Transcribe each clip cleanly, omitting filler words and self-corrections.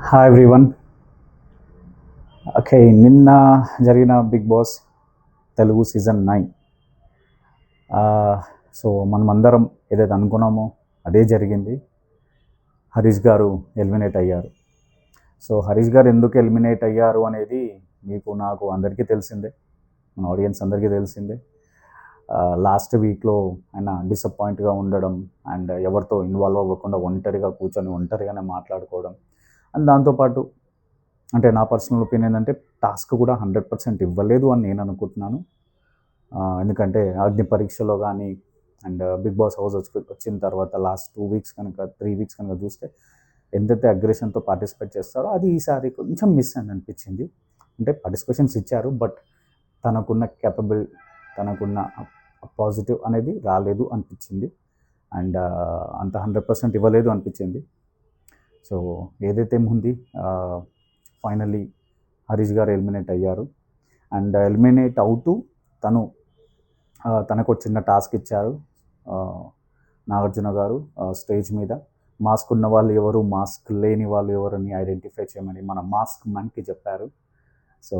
Hi everyone. Okay, నిన్న జరిగిన Bigg Boss Telugu season 9. So మనమందరం ఏదైతే అనుకున్నామో అదే జరిగింది. హరీష్ గారు ఎలిమినేట్ అయ్యారు. సో హరీష్ గారు ఎందుకు ఎలిమినేట్ అయ్యారు అనేది మీకు నాకు అందరికీ తెలిసిందే, మన ఆడియన్స్ అందరికీ తెలిసిందే. లాస్ట్ వీక్లో ఆయన డిసప్పాయింట్గా ఉండడం అండ్ ఎవరితో ఇన్వాల్వ్ అవ్వకుండా ఒంటరిగా కూర్చొని ఒంటరిగానే మాట్లాడుకోవడం అండ్ దాంతోపాటు అంటే నా పర్సనల్ ఒపీనియన్ అంటే టాస్క్ కూడా 100% ఇవ్వలేదు అని నేను అనుకుంటున్నాను. ఎందుకంటే అగ్ని పరీక్షలో కానీ అండ్ బిగ్ బాస్ హౌస్ వచ్చిన తర్వాత లాస్ట్ 2 వీక్స్ కనుక 3 వీక్స్ కనుక చూస్తే ఎంతైతే అగ్రెషన్తో పార్టిసిపేట్ చేస్తారో అది ఈసారి కొంచెం మిస్ అని అనిపించింది. అంటే పార్టిసిపేషన్స్ ఇచ్చారు, బట్ తనకున్న క్యాపబుల్, తనకున్న పాజిటివ్ అనేది రాలేదు అనిపించింది. అండ్ అంత 100% ఇవ్వలేదు అనిపించింది. సో ఏదైతే ఉంది, ఫైనల్లీ హరీష్ గారు ఎలిమినేట్ అయ్యారు. అండ్ ఎలిమినేట్ అవుతూ తనకు చిన్న టాస్క్ ఇచ్చారు నాగార్జున గారు స్టేజ్ మీద. మాస్క్ ఉన్న వాళ్ళు ఎవరు, మాస్క్ లేని వాళ్ళు ఎవరని ఐడెంటిఫై చేయమని మన మాస్క్ మ్యాన్కి చెప్పారు. సో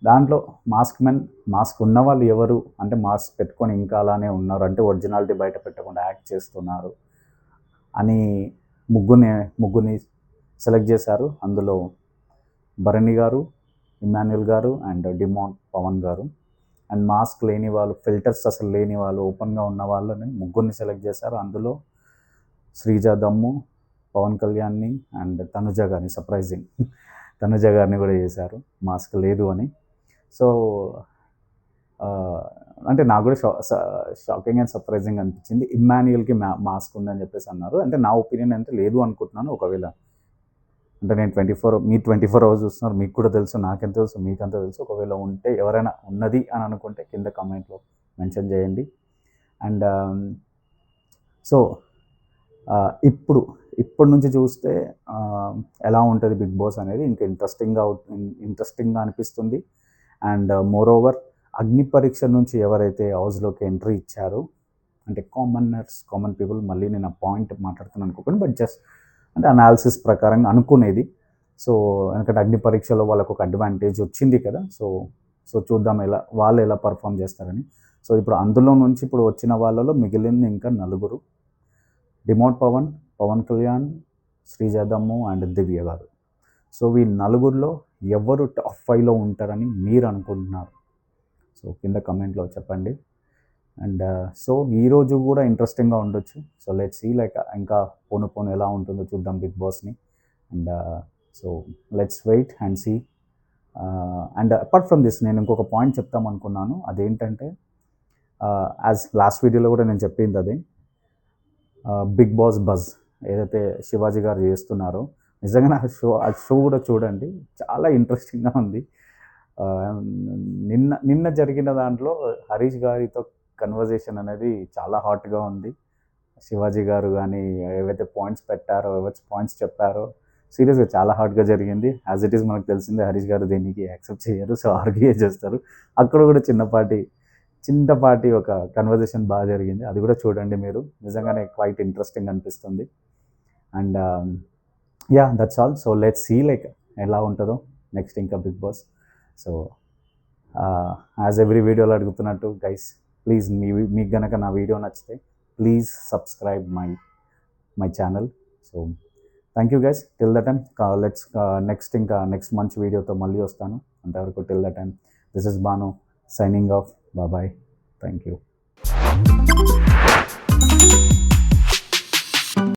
దాంట్లో మాస్క్ ఉన్న వాళ్ళు ఎవరు అంటే మాస్క్ పెట్టుకొని ఇంకా అలానే ఉన్నారు అంటే ఒరిజినాలిటీ బయట పెట్టకుండా యాక్ట్ చేస్తున్నారు అని ముగ్గురిని సెలెక్ట్ చేశారు. అందులో భరణి గారు, ఇమాన్యుల్ గారు అండ్ డిమాండ్ పవన్ గారు. అండ్ మాస్క్ లేని వాళ్ళు, ఫిల్టర్స్ అసలు లేని వాళ్ళు, ఓపెన్గా ఉన్న వాళ్ళని ముగ్గురిని సెలెక్ట్ చేశారు. అందులో శ్రీజ దమ్ము, పవన్ కళ్యాణ్ని అండ్ తనుజ గారిని, సర్ప్రైజింగ్ తనుజ గారిని కూడా చేశారు మాస్క్ లేదు అని. సో అంటే నాకు కూడా షాకింగ్ అండ్ సర్ప్రైజింగ్ అనిపించింది. ఇమాన్యుయల్కి మాస్క్ ఉందని చెప్పేసి అన్నారు. అంటే నా ఒపీనియన్ అంటే లేదు అనుకుంటున్నాను. ఒకవేళ అంటే నేను 24 అవర్స్ చూస్తున్నారు, మీకు కూడా తెలుసు, నాకెంత తెలుసు, మీకంత తెలుసు. ఒకవేళ ఉంటే ఎవరైనా ఉన్నది అని అనుకుంటే కింద కామెంట్లో మెన్షన్ చేయండి. అండ్ సో ఇప్పటి నుంచి చూస్తే ఎలా ఉంటుంది బిగ్ బాస్ అనేది ఇంకా ఇంట్రెస్టింగ్గా అనిపిస్తుంది. అండ్ మోర్ ఓవర్ అగ్ని పరీక్ష నుంచి ఎవరైతే హౌస్లోకి ఎంట్రీ ఇచ్చారో అంటే కామన్ పీపుల్, మళ్ళీ నేను ఆ పాయింట్ మాట్లాడుతున్నాను అనుకోకండి, బట్ జస్ట్ అంటే అనాలిసిస్ ప్రకారంగా అనుకునేది. సో ఎందుకంటే అగ్ని పరీక్షలో వాళ్ళకు ఒక అడ్వాంటేజ్ వచ్చింది కదా. సో చూద్దాం వాళ్ళు ఎలా పర్ఫామ్ చేస్తారని. సో ఇప్పుడు అందులో నుంచి ఇప్పుడు వచ్చిన వాళ్ళలో మిగిలింది ఇంకా 4: డిమోట్ పవన్ కళ్యాణ్, శ్రీజాదమ్ము అండ్ దివ్య గారు. సో వీళ్ళు 4లో ఎవరు టాప్ 5లో ఉంటారని మీరు అనుకుంటున్నారు? సో కింద కమెంట్లో చెప్పండి. అండ్ సో ఈరోజు కూడా ఇంట్రెస్టింగ్గా ఉండొచ్చు. సో లెట్స్ సీ, లైక్ ఇంకా పోను ఎలా ఉంటుందో చూద్దాం బిగ్ బాస్ని. And so let's wait and see. And apart from this నేను ఇంకొక పాయింట్ చెప్తాం అనుకున్నాను. అదేంటంటే యాజ్ లాస్ట్ వీడియోలో కూడా నేను చెప్పింది అదే, బిగ్ బాస్ బజ్ ఏదైతే శివాజీ గారు చేస్తున్నారో నిజంగా ఆ షో కూడా చూడండి, చాలా ఇంట్రెస్టింగ్గా ఉంది. నిన్న జరిగిన దాంట్లో హరీష్ గారితో కన్వర్జేషన్ అనేది చాలా హాట్గా ఉంది. శివాజీ గారు కానీ ఏవైతే పాయింట్స్ పెట్టారో, ఏవైతే పాయింట్స్ చెప్పారో, సీరియస్గా చాలా హాట్గా జరిగింది. యాజ్ ఇట్ ఈస్ మనకు తెలిసిందే, హరీష్ గారు దేనికి యాక్సెప్ట్ చేయరు, సో ఆర్గ్యూ చేస్తారు. అక్కడ కూడా చిన్నపాటి ఒక కన్వర్జేషన్ బాగా జరిగింది. అది కూడా చూడండి మీరు, నిజంగానే క్వైట్ ఇంట్రెస్టింగ్ అనిపిస్తుంది. And yeah, that's all. So let's see like ఎలా ఉంటుందో నెక్స్ట్ ఇంకా Bigg Boss. So as every వీడియోలో అడుగుతున్నట్టు గైస్, ప్లీజ్ మీకు గనక నా వీడియో నచ్చితే please subscribe my channel. So thank you guys. Till the time next మంచి వీడియోతో మళ్ళీ వస్తాను. అంతవరకు till the time this is Banu signing off. Bye. Thank you.